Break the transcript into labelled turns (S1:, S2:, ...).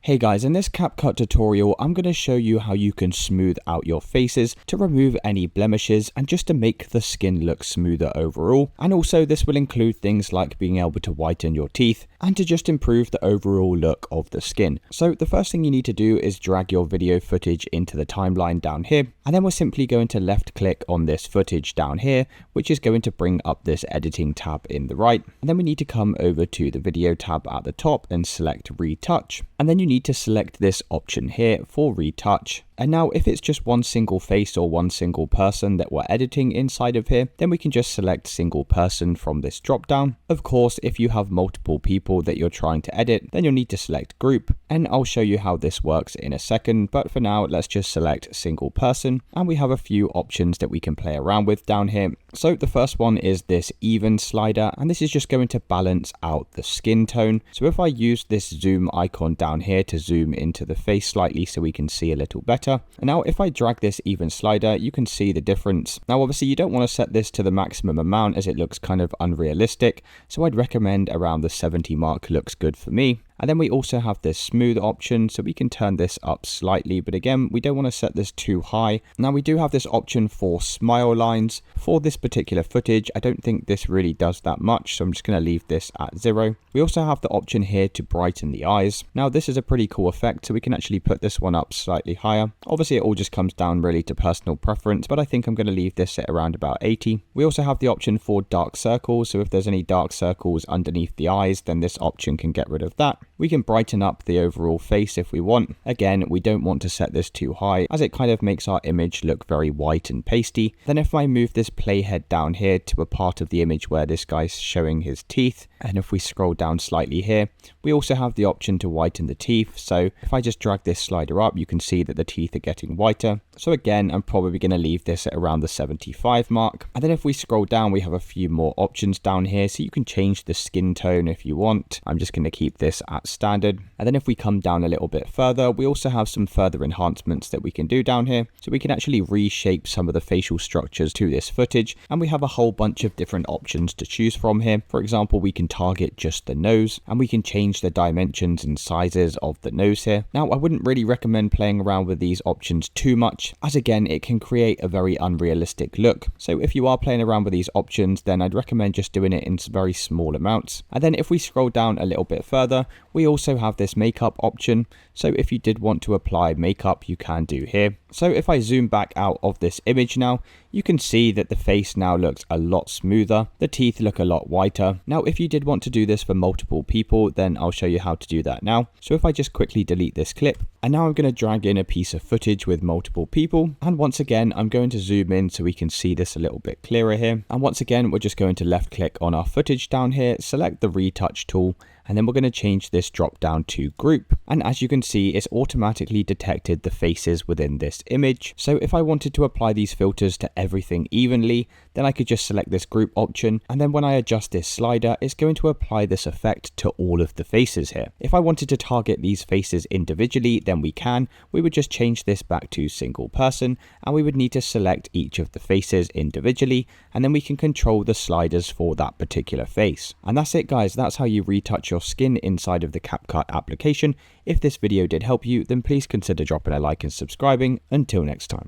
S1: Hey guys, in this CapCut tutorial, I'm going to show you how you can smooth out your faces to remove any blemishes and just to make the skin look smoother overall. And also this will include things like being able to whiten your teeth and to just improve the overall look of the skin. So the first thing you need to do is drag your video footage into the timeline down here. And then we're simply going to left click on this footage down here, which is going to bring up this editing tab in the right. And then we need to come over to the video tab at the top and select Retouch. And then you need to select this option here for Retouch. And now if it's just one single face or one single person that we're editing inside of here, then we can just select single person from this drop down. Of course, if you have multiple people that you're trying to edit, then you'll need to select group. And I'll show you how this works in a second. But for now, let's just select single person. And we have a few options that we can play around with down here. So the first one is this even slider. And this is just going to balance out the skin tone. So if I use this zoom icon down here to zoom into the face slightly so we can see a little better. And now if I drag this even slider, you can see the difference. Now obviously you don't want to set this to the maximum amount as it looks kind of unrealistic. So I'd recommend around the 70 mark looks good for me. And then we also have this smooth option, so we can turn this up slightly, but again, we don't want to set this too high. Now we do have this option for smile lines. For this particular footage, I don't think this really does that much, so I'm just going to leave this at 0. We also have the option here to brighten the eyes. Now this is a pretty cool effect, so we can actually put this one up slightly higher. Obviously it all just comes down really to personal preference, but I think I'm going to leave this at around about 80. We also have the option for dark circles, so if there's any dark circles underneath the eyes, then this option can get rid of that. We can brighten up the overall face if we want. Again, we don't want to set this too high as it kind of makes our image look very white and pasty. Then if I move this playhead down here to a part of the image where this guy's showing his teeth, and if we scroll down slightly here, we also have the option to whiten the teeth. So if I just drag this slider up, you can see that the teeth are getting whiter. So again, I'm probably going to leave this at around the 75 mark. And then if we scroll down, we have a few more options down here. So you can change the skin tone if you want. I'm just going to keep this at standard. And then if we come down a little bit further, we also have some further enhancements that we can do down here. So we can actually reshape some of the facial structures to this footage. And we have a whole bunch of different options to choose from here. For example, we can target just the nose and we can change the dimensions and sizes of the nose here. Now, I wouldn't really recommend playing around with these options too much, as again, it can create a very unrealistic look. So if you are playing around with these options, then I'd recommend just doing it in very small amounts. And then if we scroll down a little bit further, we also have this makeup option. So if you did want to apply makeup, you can do here. So if I zoom back out of this image now, you can see that the face now looks a lot smoother. The teeth look a lot whiter. Now, if you did want to do this for multiple people, then I'll show you how to do that now. So if I just quickly delete this clip, and now I'm going to drag in a piece of footage with multiple people. And once again, I'm going to zoom in so we can see this a little bit clearer here. And once again, we're just going to left click on our footage down here, select the retouch tool, and then we're going to change this drop down to group. And as you can see, it's automatically detected the faces within this image. So if I wanted to apply these filters to everything evenly, then I could just select this group option. And then when I adjust this slider, it's going to apply this effect to all of the faces here. If I wanted to target these faces individually, then we can. We would just change this back to single person, and we would need to select each of the faces individually, and then we can control the sliders for that particular face. And that's it, guys. That's how you retouch your skin inside of the CapCut application. If this video did help you, then please consider dropping a like and subscribing. Until next time.